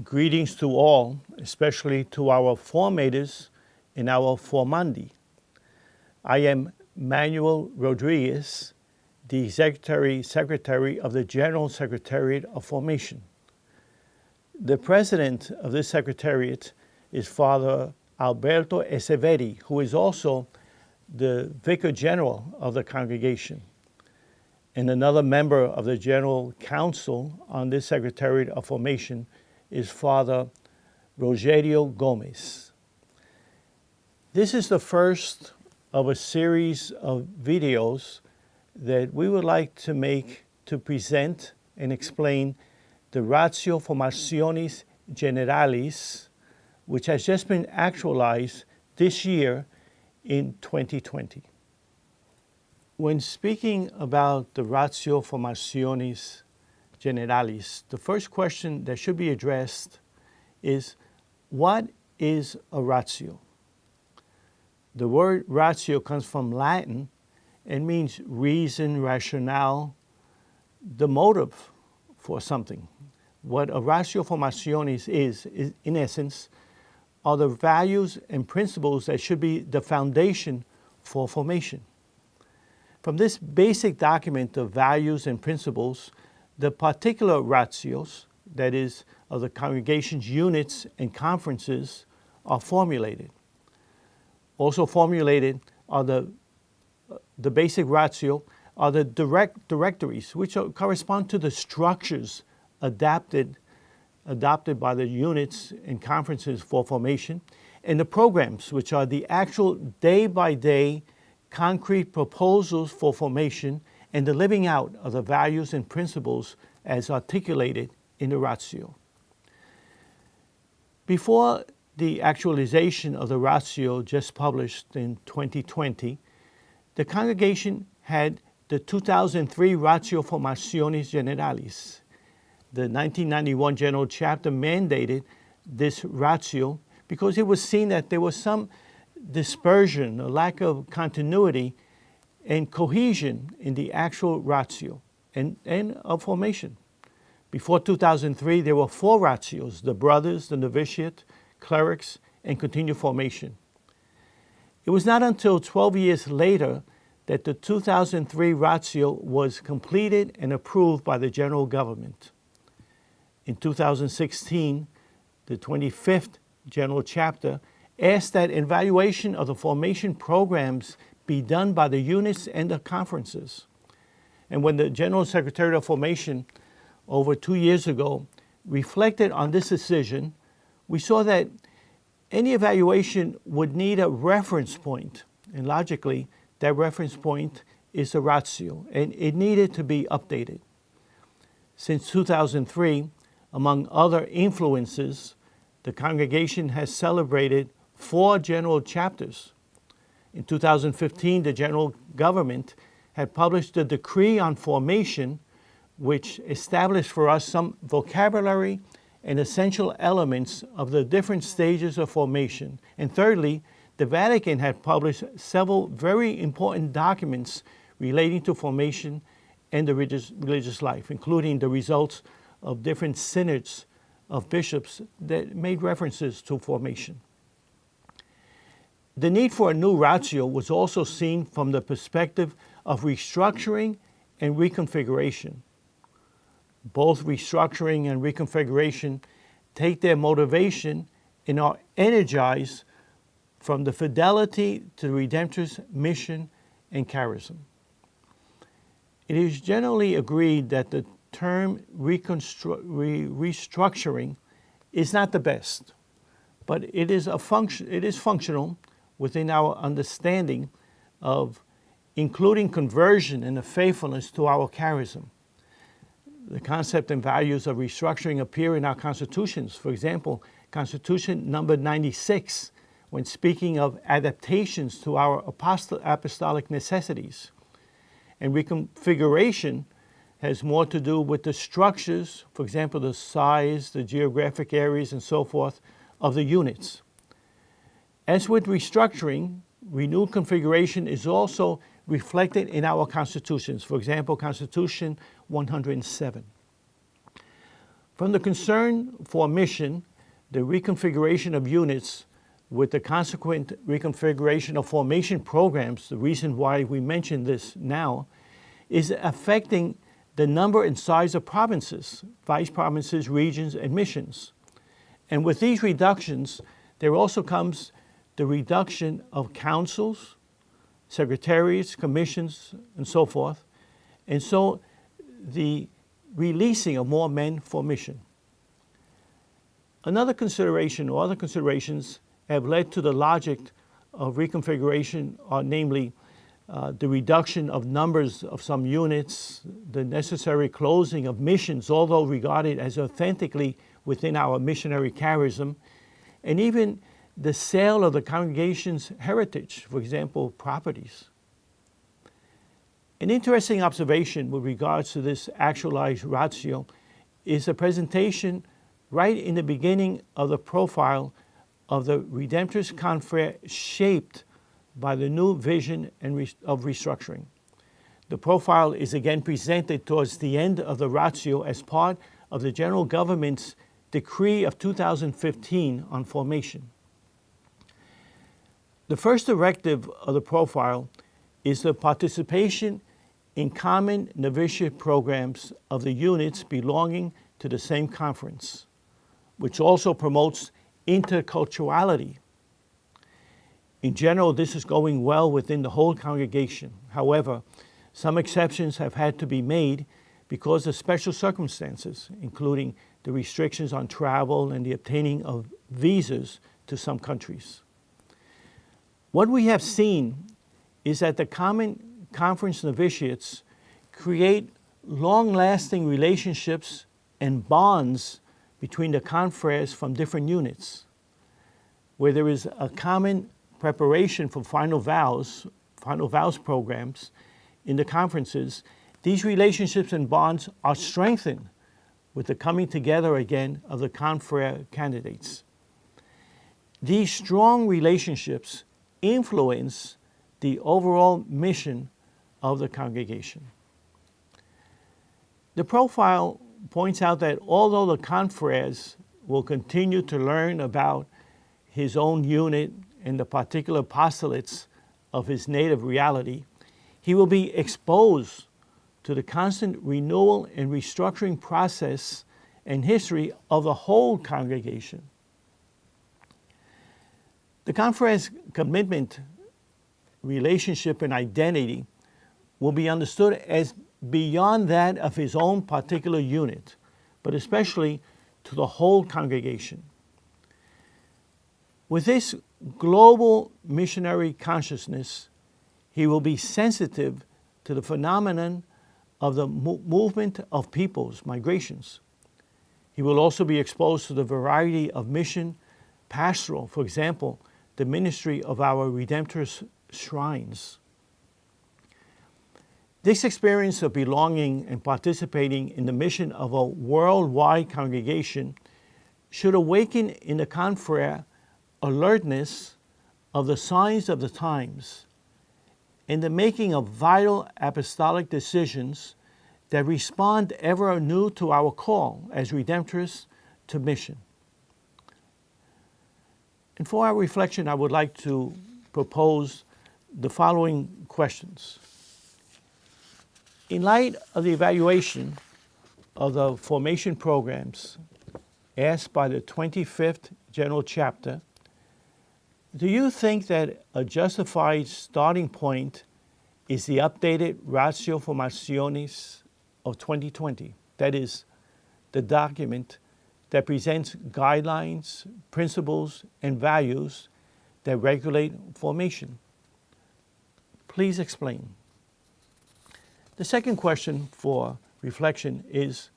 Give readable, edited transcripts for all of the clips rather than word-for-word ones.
Greetings to all, especially to our formators and our formandi. I am Manuel Rodriguez, the Executive Secretary of the General Secretariat of Formation. The president of this secretariat is Father Alberto Eseveri, who is also the Vicar General of the congregation. And another member of the General Council on this Secretariat of Formation is Father Rogerio Gomez. This is the first of a series of videos that we would like to make to present and explain the Ratio Formationis Generalis, which has just been actualized this year in 2020. When speaking about the Ratio Formationis Generalis, the first question that should be addressed is, what is a ratio? The word ratio comes from Latin and means reason, rationale, the motive for something. What a Ratio Formationis is in essence, are the values and principles that should be the foundation for formation. From this basic document of values and principles, the particular ratios, that is, of the congregation's units and conferences, are formulated. Also formulated are the basic ratio are the directories, which correspond to the structures adopted by the units and conferences for formation, and the programs, which are the actual day-by-day concrete proposals for formation and the living out of the values and principles as articulated in the ratio. Before the actualization of the ratio just published in 2020, the congregation had the 2003 Ratio Formationis Generalis. The 1991 General Chapter mandated this ratio because it was seen that there was some dispersion, a lack of continuity and cohesion in the actual ratio and of formation. Before 2003, there were 4 ratios: the brothers, the novitiate, clerics, and continued formation. It was not until 12 years later that the 2003 ratio was completed and approved by the general government. In 2016, the 25th General Chapter asked that evaluation of the formation programs be done by the units and the conferences. And when the General Secretariat of Formation over 2 years ago reflected on this decision, we saw that any evaluation would need a reference point. And logically, that reference point is the ratio, and it needed to be updated. Since 2003, among other influences, the congregation has celebrated 4 general chapters. In 2015, the general government had published the Decree on Formation, which established for us some vocabulary and essential elements of the different stages of formation. And thirdly, the Vatican had published several very important documents relating to formation and the religious life, including the results of different synods of bishops that made references to formation. The need for a new ratio was also seen from the perspective of restructuring and reconfiguration. Both restructuring and reconfiguration take their motivation and are energized from the fidelity to the Redemptorist mission and charism. It is generally agreed that the term restructuring is not the best, but it is functional within our understanding of including conversion and the faithfulness to our charism. The concept and values of restructuring appear in our constitutions. For example, Constitution number 96, when speaking of adaptations to our apostolic necessities. And reconfiguration has more to do with the structures, for example, the size, the geographic areas, and so forth, of the units. As with restructuring, renewed configuration is also reflected in our constitutions. For example, Constitution 107. From the concern for mission, the reconfiguration of units with the consequent reconfiguration of formation programs, the reason why we mention this now, is affecting the number and size of provinces, vice provinces, regions, and missions. And with these reductions, there also comes the reduction of councils, secretariats, commissions, and so forth, and so the releasing of more men for mission. Another consideration, or other considerations, have led to the logic of reconfiguration, namely the reduction of numbers of some units, the necessary closing of missions, although regarded as authentically within our missionary charism, and even the sale of the congregation's heritage, for example, properties. An interesting observation with regards to this actualized ratio is the presentation right in the beginning of the profile of the Redemptorist Confrere shaped by the new vision of restructuring. The profile is again presented towards the end of the ratio as part of the general government's decree of 2015 on formation. The first directive of the profile is the participation in common novitiate programs of the units belonging to the same conference, which also promotes interculturality. In general, this is going well within the whole congregation. However, some exceptions have had to be made because of special circumstances, including the restrictions on travel and the obtaining of visas to some countries. What we have seen is that the common conference novitiates create long-lasting relationships and bonds between the confreres from different units, where there is a common preparation for final vows programs in the conferences. These relationships and bonds are strengthened with the coming together again of the confrere candidates. These strong relationships influence the overall mission of the congregation. The profile points out that although the confreres will continue to learn about his own unit and the particular postulates of his native reality, he will be exposed to the constant renewal and restructuring process and history of the whole congregation. The confrere's commitment, relationship, and identity will be understood as beyond that of his own particular unit, but especially to the whole congregation. With this global missionary consciousness, he will be sensitive to the phenomenon of the movement of peoples, migrations. He will also be exposed to the variety of mission, pastoral, for example, the ministry of our Redemptorist shrines. This experience of belonging and participating in the mission of a worldwide congregation should awaken in the confrere alertness of the signs of the times and the making of vital apostolic decisions that respond ever anew to our call as Redemptorists to mission. And for our reflection, I would like to propose the following questions. In light of the evaluation of the formation programs asked by the 25th General Chapter, do you think that a justified starting point is the updated Ratio Formationis of 2020? That is, the document that presents guidelines, principles, and values that regulate formation. Please explain. The second question for reflection is,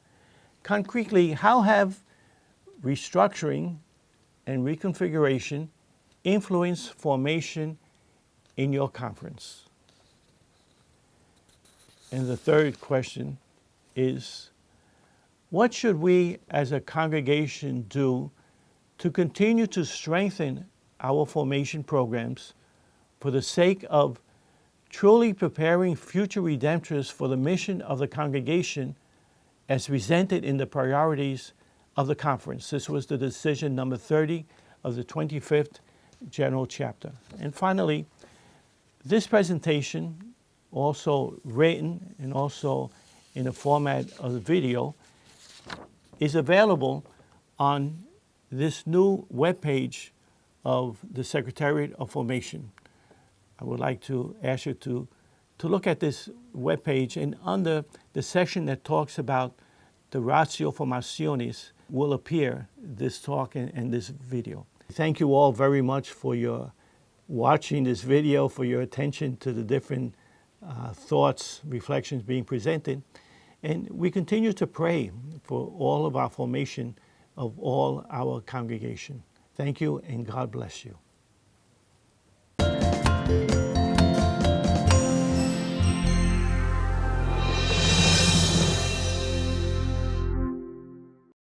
concretely, how have restructuring and reconfiguration influenced formation in your conference? And the third question is, what should we as a congregation do to continue to strengthen our formation programs for the sake of truly preparing future Redemptorists for the mission of the congregation as presented in the priorities of the conference. This was the decision number 30 of the 25th General Chapter. And finally, this presentation, also written and also in the format of the video, is available on this new webpage of the Secretariat of Formation. I would like to ask you to look at this webpage, and under the section that talks about the Ratio Formationis will appear this talk and this video. Thank you all very much for your watching this video, for your attention to the different thoughts, reflections being presented. And we continue to pray for all of our formation of all our congregation. Thank you, and God bless you.